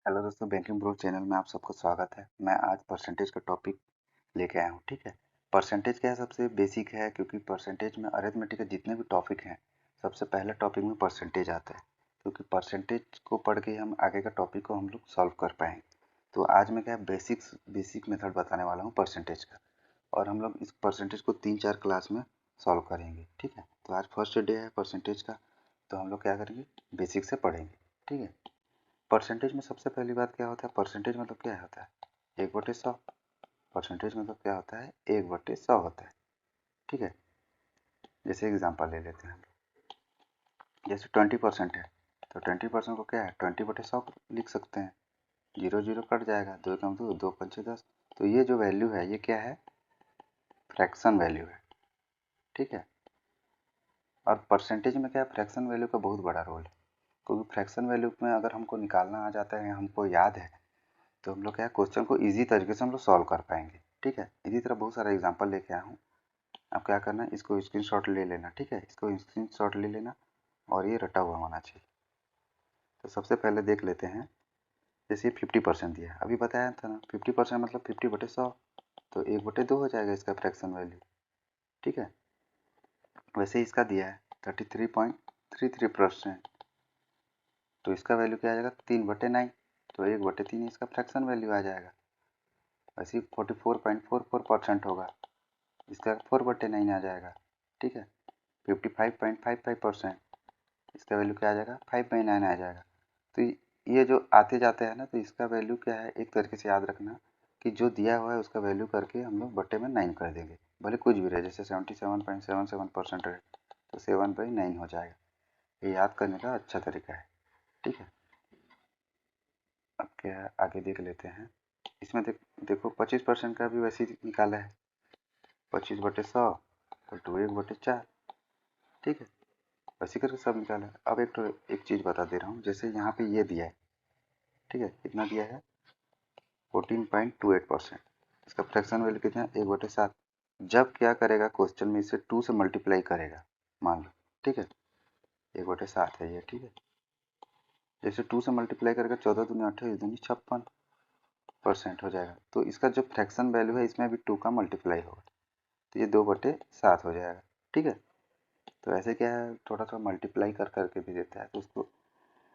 Hello दोस्तों, banking bro channel में आप सबका स्वागत है। मैं आज परसेंटेज का टॉपिक लेके आया हूँ। ठीक है, परसेंटेज क्या है, सबसे बेसिक है क्योंकि परसेंटेज में अरिथमेटिक के जितने भी टॉपिक हैं सबसे पहले टॉपिक में परसेंटेज आता है, क्योंकि परसेंटेज को पढ़ के हम आगे का टॉपिक को हम लोग सॉल्व कर पाएंगे। तो आज मैं क्या बेसिक मेथड बताने वाला हूँ परसेंटेज का, और हम लोग इस परसेंटेज को 3-4 क्लास में सॉल्व करेंगे। ठीक है, तो आज फर्स्ट डे है परसेंटेज का, तो हम लोग क्या करेंगे, बेसिक से पढ़ेंगे। ठीक है, परसेंटेज में सबसे पहली बात क्या होता है, परसेंटेज मतलब क्या होता है, 1/100। परसेंटेज मतलब क्या होता है, 1/100 होता है। ठीक है, जैसे एग्जांपल ले लेते हैं हम लोग, जैसे 20% है तो 20% को क्या है, 20/100 लिख सकते हैं। 0 0 कट जाएगा, 2 कम 2, 2 पंचे 10। तो ये जो वैल्यू है ये क्या है, फ्रैक्शन वैल्यू है। ठीक है, और परसेंटेज में क्या है, फ्रैक्शन वैल्यू का बहुत बड़ा रोल है, क्योंकि फ्रैक्शन वैल्यू में अगर हमको निकालना आ जाता है, हमको याद है, तो हम लोग क्या है, क्वेश्चन को इजी तरीके से हम लोग सॉल्व कर पाएंगे। ठीक है, इसी तरह बहुत सारा एग्जांपल लेके आया हूँ। अब क्या करना है, इसको स्क्रीनशॉट ले लेना। ठीक है, इसको स्क्रीनशॉट ले लेना और ये रटा हुआ होना चाहिए। तो सबसे पहले देख लेते हैं, जैसे 50% दिया है, अभी बताया था ना, 50% मतलब 50/100, तो 1/2 हो जाएगा इसका फ्रैक्शन वैल्यू। ठीक है, वैसे ही इसका दिया है 33.33%, तो इसका वैल्यू क्या आ जाएगा, 3/9, तो 1/3 इसका फ्रैक्शन वैल्यू आ जाएगा। वैसे ही 44.44% होगा, इसका 4/9 आ जाएगा। ठीक है, 55.55%, इसका वैल्यू क्या आ जाएगा, 5/9 आ जाएगा। तो ये जो आते जाते हैं ना, तो इसका वैल्यू क्या है, एक तरीके से याद रखना कि जो दिया हुआ है उसका वैल्यू करके हम लोग बट्टे में 9 कर देंगे, भले कुछ भी रहे, जैसे 77.77% रहे तो 7/9 हो जाएगा। ये याद करने का अच्छा तरीका है। ठीक है, अब क्या आगे देख लेते हैं। इसमें देखो 25% का भी वैसे ही निकाला है, 25/100 तो 1/4। ठीक है, वैसे करके सब निकाला है। अब एक चीज़ बता दे रहा हूँ, जैसे यहाँ पे ये दिया है। ठीक है, कितना दिया है, 14.28%, इसका फ्रैक्शन वैल्यू कितना है, 1/7। जब क्या करेगा, क्वेश्चन में इसे 2 से मल्टीप्लाई करेगा, मान लो। ठीक है, 1/7 है ये। ठीक है, जैसे 2 से मल्टीप्लाई करेगा, 14 दूनी 28, दूनी 56% हो जाएगा। तो इसका जो फ्रैक्शन वैल्यू है इसमें भी 2 का मल्टीप्लाई होगा, तो ये 2/7 हो जाएगा। ठीक है, तो ऐसे क्या है, थोड़ा थोड़ा मल्टीप्लाई कर करके भी देता है, तो उसको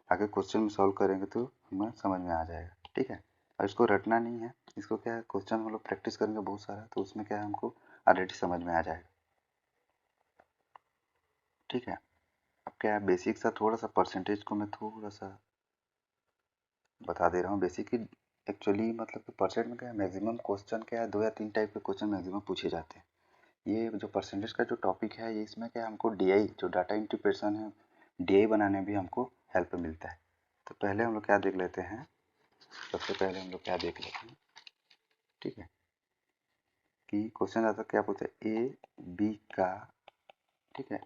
आगे क्वेश्चन में सॉल्व करेंगे तो हमें समझ में आ जाएगा। ठीक है, और इसको रटना नहीं है, इसको क्या है, क्वेश्चन हम लोग प्रैक्टिस करेंगे बहुत सारा, तो उसमें क्या है, हमको ऑलरेडी समझ में आ जाएगा। ठीक है, अब क्या है, बेसिक सा थोड़ा सा परसेंटेज को मैं थोड़ा सा बता दे रहा हूँ। बेसिक ही एक्चुअली मतलब कि परसेंट में क्या है, मैक्सिमम क्वेश्चन क्या है, 2 या 3 टाइप के क्वेश्चन मैक्सिमम पूछे जाते हैं। ये जो परसेंटेज का जो टॉपिक है, ये इसमें क्या है, हमको डीआई जो डाटा इंटरप्रिटेशन है, डीआई बनाने में भी हमको हेल्प मिलता है। तो पहले हम लोग क्या देख लेते हैं, सबसे पहले हम लोग क्या देख लेते हैं। ठीक है, कि क्वेश्चन आता क्या पूछता है, ए बी का, ठीक है,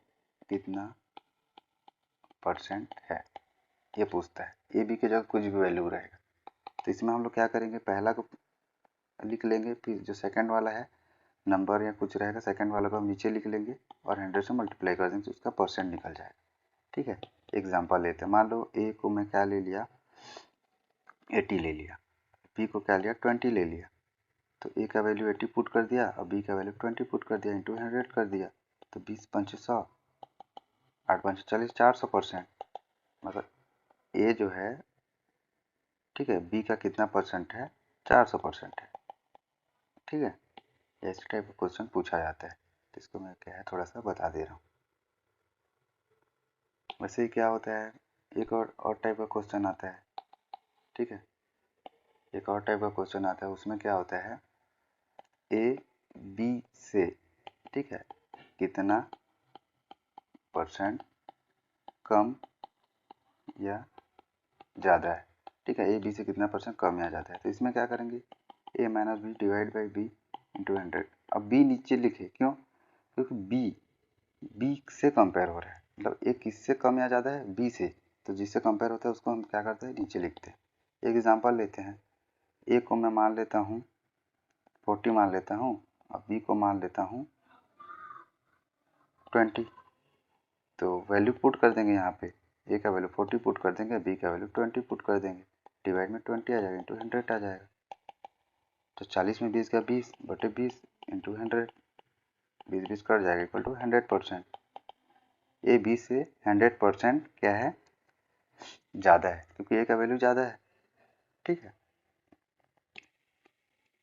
कितना परसेंट है, ये पूछता है। ए बी की जगह कुछ भी वैल्यू रहेगा, तो इसमें हम लोग क्या करेंगे, पहला को लिख लेंगे, फिर जो सेकंड वाला है नंबर या कुछ रहेगा, सेकंड वाले को हम नीचे लिख लेंगे और 100 से मल्टीप्लाई कर देंगे, तो उसका परसेंट निकल जाएगा। ठीक है, एग्जाम्पल लेते हैं, मान लो ए को मैं क्या ले लिया, 80 ले लिया, बी को क्या लिया, 20 ले लिया। तो ए का वैल्यू 80 पुट कर दिया और बी का वैल्यू 20 पुट कर दिया, इंटू 100 कर दिया, तो 20 पंचे 100, 8 पंचे 40, 400%। मतलब ए जो है, ठीक है, बी का कितना परसेंट है, 400% है। ठीक है, ऐसे टाइप का क्वेश्चन पूछा जाता है, तो इसको मैं क्या है थोड़ा सा बता दे रहा हूँ। वैसे ही क्या होता है, एक और टाइप का क्वेश्चन आता है। ठीक है, एक और टाइप का क्वेश्चन आता है, उसमें क्या होता है, ए बी से, ठीक है, कितना परसेंट कम या ज़्यादा है। ठीक है, ए बी से कितना परसेंट कम या ज़्यादा है, तो इसमें क्या करेंगे, A minus B divide by B into 100। अब बी नीचे लिखे, क्यों, क्योंकि बी बी से कंपेयर हो रहा है, मतलब ए किससे कम या ज़्यादा है, बी से, तो जिससे कंपेयर होता है उसको हम क्या करते हैं, नीचे लिखते हैं। एक एग्जांपल लेते हैं, ए को मैं मान लेता हूँ 40 मान लेता हूँ, और बी को मान लेता हूँ 20। तो वैल्यू पुट कर देंगे यहाँ पे, ए का वैल्यू 40 पुट कर देंगे, बी का वैल्यू 20 पुट कर देंगे। डिवाइड में 20 आ जाएगा, इंटू 100 आ जाएगा। तो 40 में 20 का 20 बटे 20 इंटू 100, 20 कट जाएगा, इक्वल टू 100%। ये 20 से 100% क्या है, ज़्यादा है, क्योंकि ए का वैल्यू ज़्यादा है। ठीक है,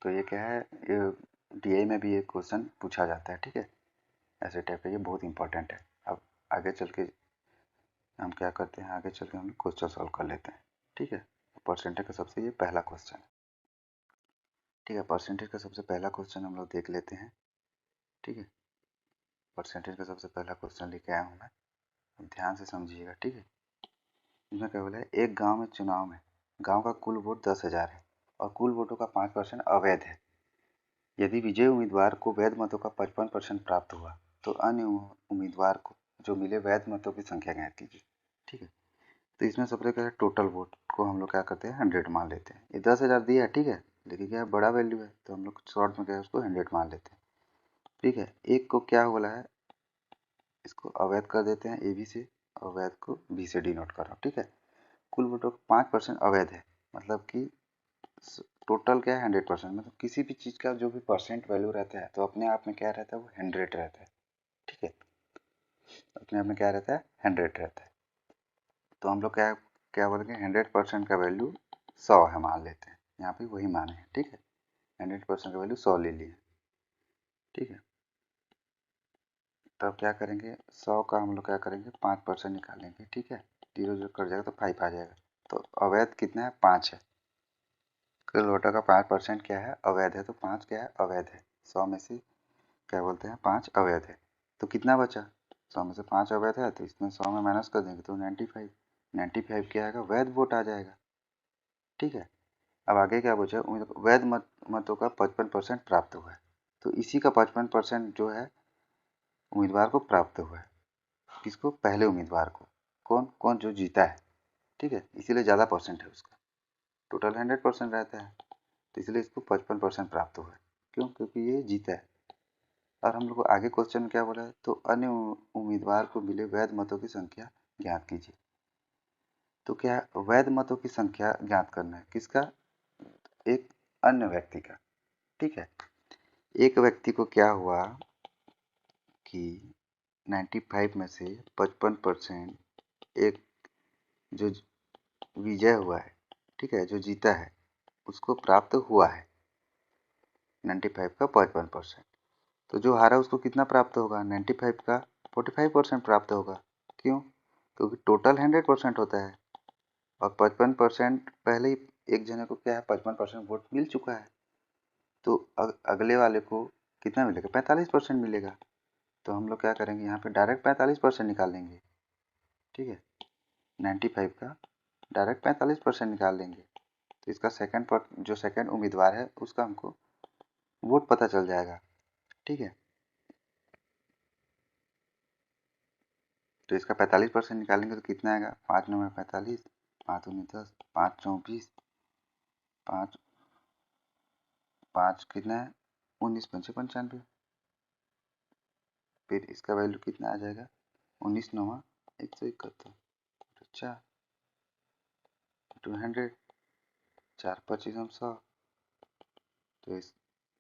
तो ये क्या है, ये डीए में भी ये क्वेश्चन पूछा जाता है। ठीक है, ऐसे टाइप का, ये बहुत इंपॉर्टेंट है। अब आगे चल के हम क्या करते हैं, आगे चल के हम क्वेश्चन सॉल्व कर लेते हैं। ठीक है, परसेंटेज का सबसे ये पहला क्वेश्चन है। ठीक है, परसेंटेज का सबसे पहला क्वेश्चन हम लोग देख लेते हैं। ठीक है, परसेंटेज का सबसे पहला क्वेश्चन लेके आया हूँ मैं, अब ध्यान से समझिएगा। ठीक है, इसमें क्या बोला है, एक गांव में चुनाव में गांव का कुल वोट 10,000 है और कुल वोटों का 5% अवैध है। यदि विजयी उम्मीदवार को वैध मतों का 55% प्राप्त हुआ तो अन्य उम्मीदवार को जो मिले वैध मतों की संख्या ज्ञात कीजिए। ठीक है, तो इसमें सबसे पहले टोटल वोट को हम लोग क्या करते हैं, 100 मान लेते हैं। ये 10,000 दिया है, ठीक है, लेकिन क्या है, बड़ा वैल्यू है, तो हम लोग शॉर्ट में क्या है, उसको 100 मान लेते हैं। ठीक है, एक को क्या बोला है, इसको अवैध कर देते हैं, ए बी से, अवैध को बी से डिनोट कर रहा हूँ। ठीक है, कुल वोटों का 5% अवैध है, मतलब कि टोटल क्या है, 100%। मतलब किसी भी चीज़ का जो भी परसेंट वैल्यू रहता है तो अपने आप में क्या रहता है, वो 100 रहता है। ठीक है, अपने आप में क्या रहता है, 100 रहता है। तो हम लोग क्या क्या बोलेंगे, 100% का वैल्यू 100 है मान लेते हैं, यहाँ पे वही माने हैं। ठीक है, 100% का वैल्यू 100 ले लिए। ठीक है, तब क्या करेंगे, 100 का हम लोग क्या करेंगे, 5% निकालेंगे। ठीक है, 0 0 कट जाएगा तो 5 आ जाएगा। तो अवैध कितना है, 5 है। कुल वोटर का 5% क्या है, अवैध है, तो 5 क्या है, अवैध है। 100 में से क्या बोलते हैं, 5 अवैध है। तो कितना बचा, 100 में से 5 अवैध है, तो इसमें 100 में माइनस कर देंगे तो 95। 95 क्या आएगा, वैध वोट आ जाएगा। ठीक है, अब आगे क्या बचा, वैध मतों का 55% प्राप्त हुआ है, तो इसी का 55% जो है उम्मीदवार को प्राप्त हुआ है। किसको, पहले उम्मीदवार को। कौन कौन, जो जीता है। ठीक है, इसीलिए ज़्यादा परसेंट है उसका, टोटल 100% रहता है, तो इसलिए इसको 55% प्राप्त हुआ है। क्यों, क्योंकि ये जीता है। और हम लोग को आगे क्वेश्चन में क्या बोला है, तो अन्य उम्मीदवार को मिले वैध मतों की संख्या ज्ञात कीजिए। तो क्या वैध मतों की संख्या ज्ञात करना है, किसका, एक अन्य व्यक्ति का। ठीक है, एक व्यक्ति को क्या हुआ कि 95 में से 55% एक जो विजय हुआ है, ठीक है, जो जीता है, उसको प्राप्त हुआ है 95 का 55%। तो जो हारा उसको कितना प्राप्त होगा, 95 का 45% प्राप्त होगा। क्यों, क्योंकि टोटल 100% होता है और 55% पहले ही एक जने को क्या है, 55% वोट मिल चुका है, तो अगले वाले को कितना मिलेगा, 45% मिलेगा। तो हम लोग क्या करेंगे, यहाँ पे डायरेक्ट 45% निकाल लेंगे। ठीक है, 95 का डायरेक्ट 45% निकाल लेंगे, तो इसका जो सेकंड उम्मीदवार है उसका हमको वोट पता चल जाएगा। ठीक है, तो इसका 45% निकालेंगे तो कितना आएगा, 5 9 45, 5 9 10, 5 24, 5 5 कितना है, 19 5 95। फिर इसका वैल्यू कितना आ जाएगा, 19 9 171। अच्छा, 200, 4 25 हम 100, तो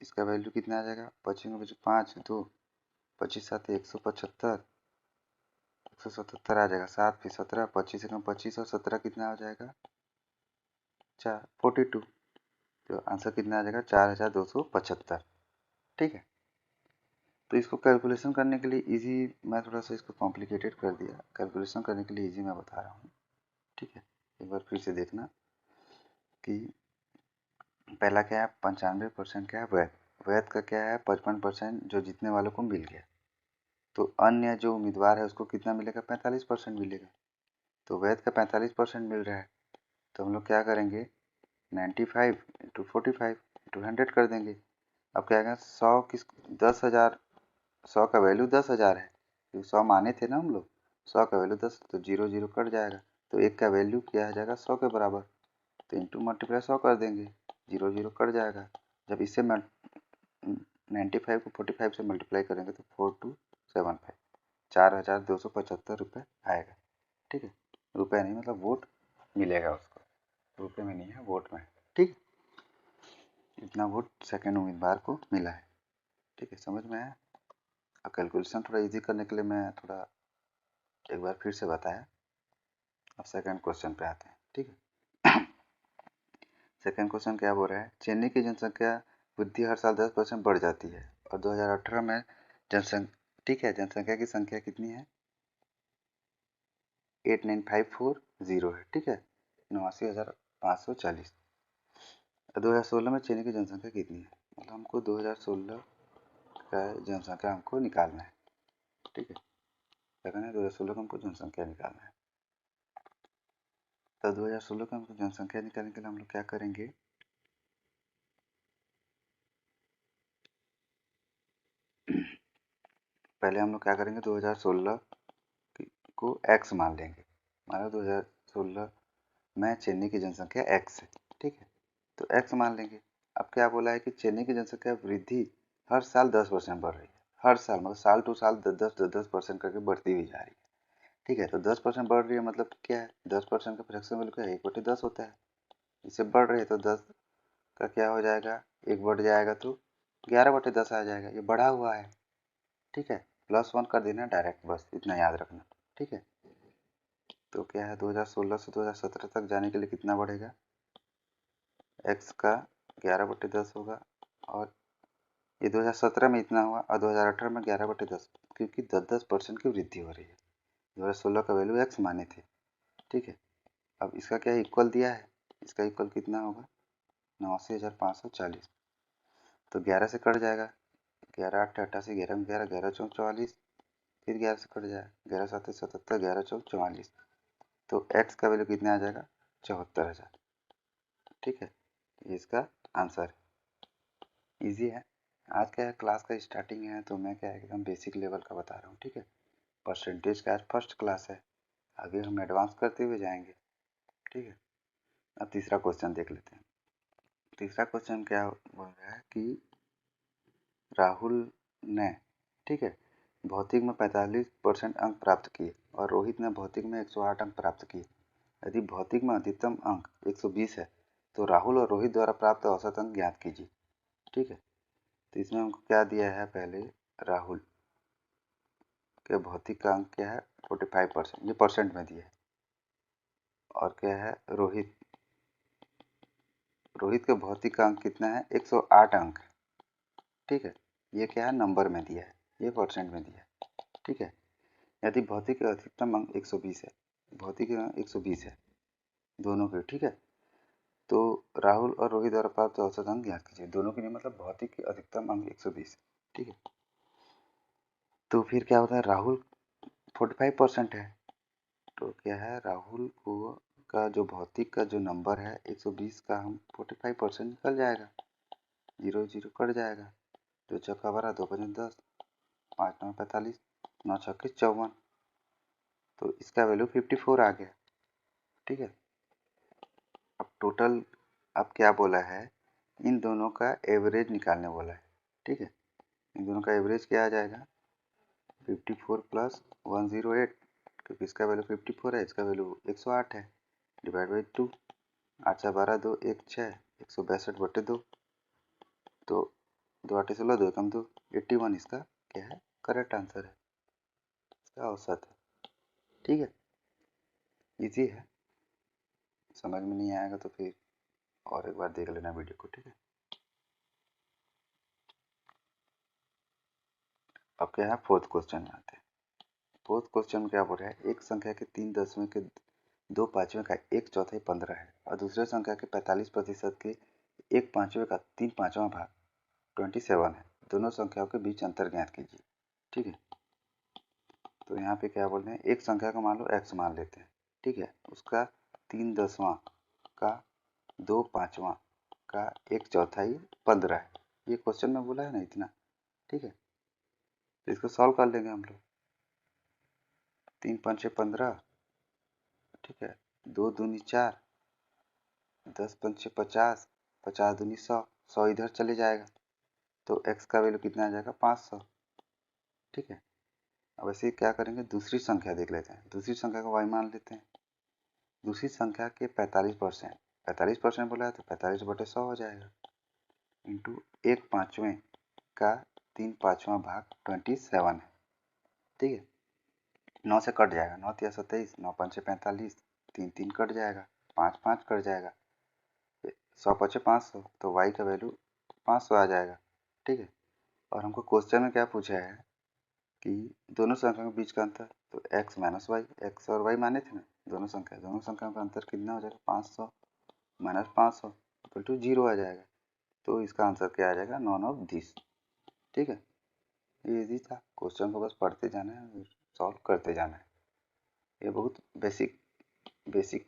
इसका वैल्यू कितना आ जाएगा, 25 में 5 2, 25 7 175, 177 आ जाएगा। 7 फिर 17, 25 एकम 25 और 17 कितना आ जाएगा, 4 42। तो आंसर कितना आ जाएगा, 4275। ठीक है, तो इसको कैलकुलेशन करने के लिए इजी, मैं थोड़ा सा इसको कॉम्प्लिकेटेड कर दिया, कैलकुलेशन करने के लिए इजी मैं बता रहा हूँ। ठीक है, एक बार फिर से देखना कि पहला क्या है, 95% क्या है, वैध। वैध का क्या है, 55% जो जीतने वालों को मिल गया, तो अन्य जो उम्मीदवार है उसको कितना मिलेगा, 45% मिलेगा। तो वैध का 45% मिल रहा है, तो हम लोग क्या करेंगे, 95 इंटू 45 इंटू 100 कर देंगे। अब क्या आएगा, 100 किस, 10,000, 100 का वैल्यू 10,000 है, क्योंकि 100 माने थे ना हम लोग, 100 का वैल्यू 10, तो 0 0 कट जाएगा, तो एक का वैल्यू क्या आ जाएगा, 100 के बराबर, तो इंटू मल्टीप्लाई 100 कर देंगे, 0 0 कट जाएगा। जब इससे 95 को 45 से मल्टीप्लाई करेंगे तो 4275, 4,275 रुपये आएगा। ठीक है, रुपये नहीं, मतलब वोट मिलेगा उसको। रुपये में नहीं है, वोट में। ठीक, इतना वोट सेकंड उम्मीदवार को मिला है। ठीक है, समझ में आया। अब कैलकुलेशन थोड़ा इजी करने के लिए मैं थोड़ा एक बार फिर से बताया। अब सेकंड क्वेश्चन पे आते हैं। ठीक है, सेकंड क्वेश्चन क्या बोल रहा है, चेन्नई की जनसंख्या वृद्धि हर साल 10% बढ़ जाती है और 2018 में जनसंख्या, ठीक है, जनसंख्या की संख्या कितनी है, 89540 है। ठीक है, 89,540। 2016 में चेन्नई की जनसंख्या कितनी है, मतलब हमको 2016 का जनसंख्या हमको निकालना है। ठीक है, क्या करना है, 2016 का हमको जनसंख्या निकालना है। तो 2016 का हमको जनसंख्या निकालने के लिए हम लोग क्या करेंगे, पहले हम लोग क्या करेंगे, 2016 को x मान लेंगे। मान लो 2016 में चेन्नई की जनसंख्या x है। ठीक है, तो x मान लेंगे। अब क्या बोला है कि चेन्नई की जनसंख्या वृद्धि हर साल 10% बढ़ रही है। हर साल मतलब साल टू साल 10% करके बढ़ती हुई जा रही है। ठीक है, तो 10% बढ़ रही है मतलब क्या है, 10% का फ्रैक्शन वैल्यू क्या है, 1/10 होता है। इससे बढ़ रही है तो 10 का क्या हो जाएगा, एक बढ़ जाएगा तो 11/10 आ जाएगा, ये बढ़ा हुआ है। ठीक है, +1 कर देना डायरेक्ट, बस इतना याद रखना। ठीक है, तो क्या है, 2016 से 2017 तक जाने के लिए कितना बढ़ेगा, x का 11/10 होगा, और ये 2017 में इतना हुआ और 2018 में 11/10, क्योंकि 10% की वृद्धि हो रही है। 2016 का वैल्यू x माने थे। ठीक है, अब इसका क्या इक्वल दिया है, इसका इक्वल कितना होगा, 89,540। तो 11 से कट जाएगा, 11×8 = 88, 11 में 11, 11×4 = 44, फिर 11 से कट जाएगा, 11×7 = 77, 11×4 = 44। तो x का वैल्यू कितना आ जाएगा, 74,000। ठीक है, ये इसका आंसर है। ईजी है। आज क्या है, क्लास का स्टार्टिंग है तो मैं क्या है एकदम बेसिक लेवल का बता रहा हूँ। ठीक है, परसेंटेज का आज फर्स्ट क्लास है, आगे हम एडवांस करते हुए जाएंगे। ठीक है, अब तीसरा क्वेश्चन देख लेते हैं। तीसरा क्वेश्चन क्या बोल रहा है कि राहुल ने, ठीक है, भौतिक में 45% अंक प्राप्त किए और रोहित ने भौतिक में 108 अंक प्राप्त किए। यदि भौतिक में अधिकतम अंक 120 है तो राहुल और रोहित द्वारा प्राप्त औसत अंक ज्ञात कीजिए। ठीक है, तो इसमें हमको क्या दिया है, पहले राहुल के भौतिक का अंक क्या है 45%, ये परसेंट में दिया है। और क्या है, रोहित रोहित के भौतिक का अंक कितना है, 108 अंक। ठीक है, ये क्या है नंबर में दिया है, ये परसेंट में दिया है। ठीक है, यदि भौतिक का अधिकतम अंक 120 है, भौतिक का अंक 120 है दोनों के। ठीक है, तो राहुल और रोहित द्वारा प्राप्त औसत अंक ज्ञात कीजिए। दोनों के लिए मतलब भौतिक के अधिकतम अंक 120 है। ठीक है, तो फिर क्या होता है, राहुल 45% है, तो क्या है, राहुल को का जो भौतिक का जो नंबर है 120 का, हम 45% निकल जाएगा, 0 0 कट जाएगा, 2 चौका 12, 2 पंजे 10, 5 9 45, 9 छक्के 54, तो इसका वैल्यू 54 आ गया। ठीक है, अब टोटल, अब क्या बोला है, इन दोनों का एवरेज निकालने बोला है। ठीक है, इन दोनों का एवरेज क्या आ जाएगा, 54 + 108, क्योंकि इसका वैल्यू 54 है, इसका वैल्यू 108 है, डिवाइड बाई 2, 8 × 12, 2 1 6, 162/2, तो 2 8 16, 2 1 2, 81 इसका क्या है, करेक्ट आंसर है, इसका औसत है। ठीक है, इजी है, समझ में नहीं आएगा तो फिर और एक बार देख लेना वीडियो को। ठीक है, अब क्या है, फोर्थ क्वेश्चन में आते हैं। फोर्थ क्वेश्चन में क्या बोल रहा है, एक संख्या के 3/10 के 2/5 का 1/4 15 है और दूसरे संख्या के 45% के 1/5 का 3/5 भाग 27 है। दोनों संख्याओं के बीच अंतर ज्ञात कीजिए। ठीक है, तो यहाँ पे क्या बोल रहे हैं, एक संख्या को मान लो x मान लेते हैं। ठीक है, उसका 3/10 का 2/5 का 1/4 15 है, ये क्वेश्चन में बोला है ना इतना। ठीक है, तो इसको सॉल्व कर लेंगे हम लोग। 3×5 = 15, ठीक है, 2 दूनी 4, 10×5 = 50, 50 दूनी 100, 100 इधर चले जाएगा, तो x का वैल्यू कितना आ जाएगा, 500। ठीक है, अब ऐसे क्या करेंगे, दूसरी संख्या देख लेते हैं, दूसरी संख्या को y मान लेते हैं। दूसरी संख्या के 45%, 45% बोला है तो 45/100 हो जाएगा, इंटू 1/5 का 3/5 भाग 27 है, ठीक है। 9 से कट जाएगा, 9 तिया 27, 9 पंचे 45, 3 3 कट जाएगा, 5 5 कट जाएगा, 100 पचे 500, तो y का वैल्यू 500 आ जाएगा, ठीक है। और हमको क्वेश्चन में क्या पूछा है कि दोनों संख्या के बीच का अंतर, तो x माइनस वाई, एक्स और y माने थे ना दोनों संख्या का अंतर कितना हो जाएगा, 500 माइनस 500 इक्वल टू 0 आ जाएगा। तो इसका आंसर क्या आ जाएगा, नॉन ऑफ दिस, ठीक है। ये इजी था, क्वेश्चन को बस पढ़ते जाना है और सॉल्व करते जाना है। ये बहुत बेसिक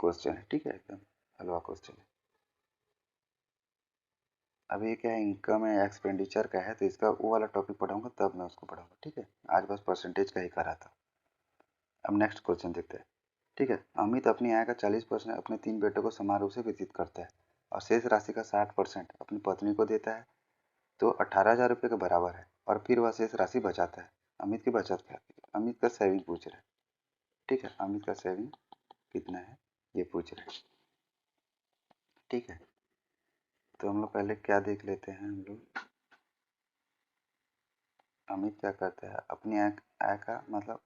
क्वेश्चन है, ठीक है, एकदम हलवा क्वेश्चन है। अब ये क्या है, इनकम है, एक्सपेंडिचर का है, तो इसका वो वाला टॉपिक पढ़ाऊंगा तब मैं उसको पढ़ाऊंगा, ठीक है। आज बस परसेंटेज का ही करा था। अब नेक्स्ट क्वेश्चन देखते हैं, ठीक है। अमित अपनी आय का 40% अपने 3 बेटों को समान रूप से व्यतीत करता है और शेष राशि का 60% अपनी पत्नी को देता है, तो 18,000 रुपये के बराबर है, और फिर वह शेष राशि बचाता है। अमित की बचत क्या है, अमित का सेविंग पूछ रहे हैं, ठीक है। अमित का सेविंग कितना है ये पूछ रहे हैं, ठीक है। तो हम लोग पहले क्या देख लेते हैं, हम लोग अमित क्या करता है अपनी आय का मतलब,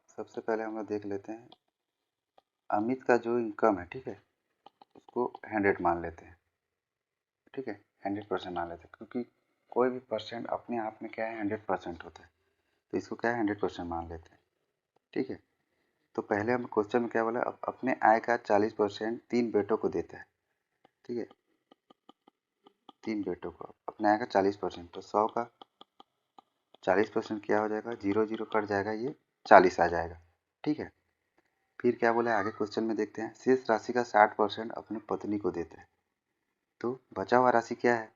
सबसे पहले हम लोग देख लेते हैं अमित का जो इनकम है, ठीक है, उसको 100 मान लेते हैं, ठीक है। 100% मान लेते हैं, क्योंकि कोई भी परसेंट अपने आप में क्या है 100% होता है, तो इसको क्या है 100% मान लेते हैं, ठीक है। तो पहले हम क्वेश्चन में क्या बोला, अपने आय का 40% 3 बेटों को देता है, ठीक है। 3 बेटों को अपने आय का 40%, तो 100 का 40% क्या हो जाएगा, 0 0 कट जाएगा, ये 40 आ जाएगा, ठीक है। फिर क्या बोला है आगे क्वेश्चन में, देखते हैं शेष राशि का 60% अपनी पत्नी को देता है, तो बचा हुआ राशि क्या है,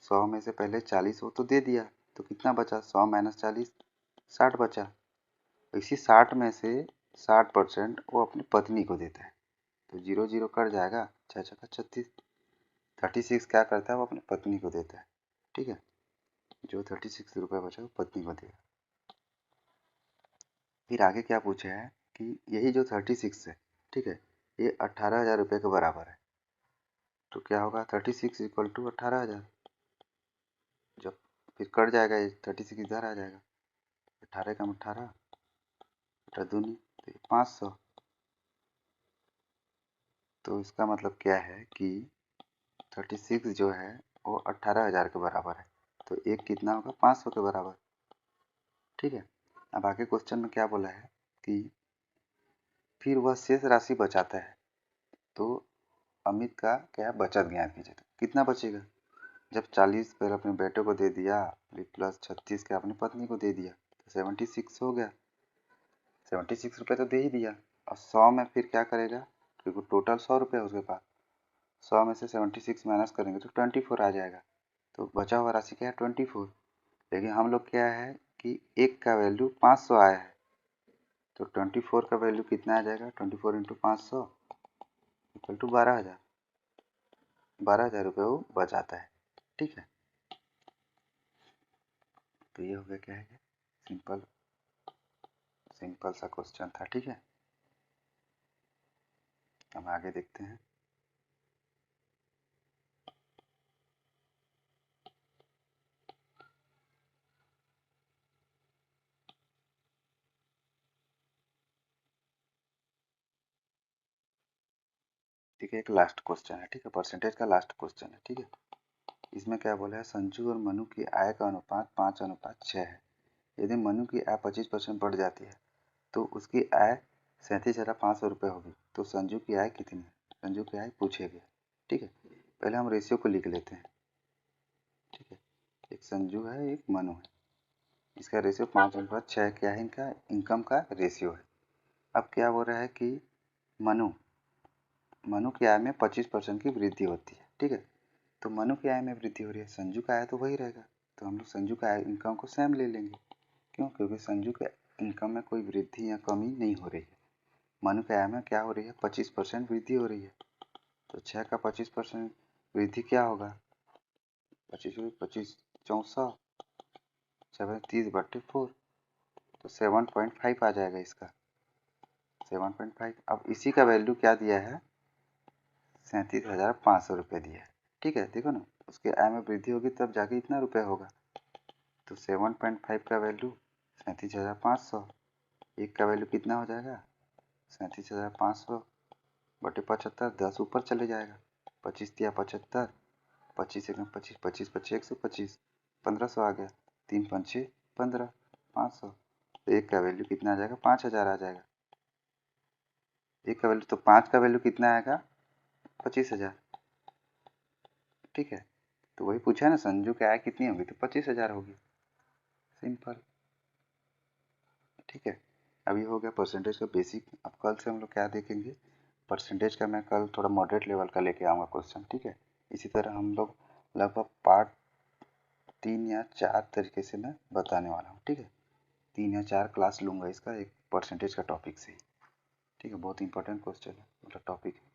100 में से पहले 40 वो तो दे दिया, तो कितना बचा, 100 माइनस 40, 60 बचा। इसी 60 में से 60% वो अपनी पत्नी को देता है, तो 0 0 कट जाएगा, 6 6 36, 36 क्या करता है वो अपनी पत्नी को देता है, ठीक है। जो 36 रुपये बचा वो पत्नी को देगा। फिर आगे क्या पूछा है कि यही जो 36 है, ठीक है, ये 18,000 रुपये के बराबर है, तो क्या होगा 36 इक्वल टू 18,000, जब फिर कट जाएगा ये 36 इधर आ जाएगा, 18 कम 18, 18 दूनी, तो ये 500। तो इसका मतलब क्या है कि 36 जो है वो 18,000 के बराबर है, तो एक कितना होगा 500 के बराबर, ठीक है। अब आगे क्वेश्चन में क्या बोला है कि फिर वह शेष राशि बचाता है, तो अमित का क्या है बचत ज्ञात कीजिए, तो कितना बचेगा, जब 40 पहले अपने बेटे को दे दिया, प्लस 36 के अपनी पत्नी को दे दिया, तो 76 हो गया, 76 रुपये तो दे ही दिया। और 100 में फिर क्या करेगा, क्योंकि टोटल 100 रुपये है उसके पास, 100 में से 76 माइनस करेंगे तो 24 आ जाएगा, तो बचा हुआ राशि क्या है 24। लेकिन हम लोग क्या है कि एक का वैल्यू 500 आया है, तो 24 का वैल्यू कितना आ जाएगा, 24 इंटू 500 इक्वल टू 12,000, 12,000 रुपये वो बचाता है, ठीक है। तो ये हो गया क्या है, सिंपल सा क्वेश्चन था, ठीक है। हम आगे देखते हैं, ठीक है। एक लास्ट क्वेश्चन है, ठीक है, परसेंटेज का लास्ट क्वेश्चन है, ठीक है। इसमें क्या बोला है, संजू और मनु की आय का अनुपात 5:6 है। यदि मनु की आय 25% बढ़ जाती है तो उसकी आय 37,500 रुपये होगी, तो संजू की आय कितनी है, संजू की आय पूछे गए, ठीक है। पहले हम रेशियो को लिख लेते हैं, ठीक है। एक संजू है, एक मनु है, इसका रेशियो 5:6 क्या है, इनका इनकम का रेशियो है। अब क्या बोल रहा है कि मनु मनु की आय में 25% की वृद्धि होती है, ठीक है। तो मनु की आय में वृद्धि हो रही है, संजू का आय तो वही रहेगा, तो हम लोग संजू का आय इनकम को सेम ले लेंगे, क्यों, क्योंकि संजू के इनकम में कोई वृद्धि या कमी नहीं हो रही है। मनु के आय में क्या हो रही है, 25% वृद्धि हो रही है, तो 6 का 25% वृद्धि क्या होगा, 25 25 64, 30/4, तो 7.5 आ जाएगा इसका, 7.5। अब इसी का वैल्यू क्या दिया है, 37,500 रुपये दिया है। ठीक है, देखो ना, उसके आय में वृद्धि होगी तब जाके इतना रुपया होगा। तो 7.5 का वैल्यू 37,500, एक का वैल्यू कितना हो जाएगा 37,500 बटे 75, 10 ऊपर चले जाएगा, 25 दिया 75, 25 एकम 25, 25 पच्चीस 125, 1500 आ गया, 3 पंचे 15, 500। तो एक का वैल्यू कितना आ जाएगा 5,000 आ जाएगा। एक का वैल्यू तो 5 का वैल्यू कितना आएगा 25,000। ठीक है, तो वही पूछा है ना, संजू की आय कितनी होगी तो 25,000 होगी, सिंपल। ठीक है, अभी हो गया परसेंटेज का बेसिक। अब कल से हम लोग क्या देखेंगे, परसेंटेज का मैं कल थोड़ा मॉडरेट लेवल का लेके आऊँगा क्वेश्चन। ठीक है, इसी तरह हम लोग लगभग पार्ट 3 या 4 तरीके से मैं बताने वाला हूँ। ठीक है, 3 या 4 क्लास लूँगा इसका, एक परसेंटेज का टॉपिक से ही। ठीक है, बहुत इंपॉर्टेंट क्वेश्चन है, मतलब टॉपिक है।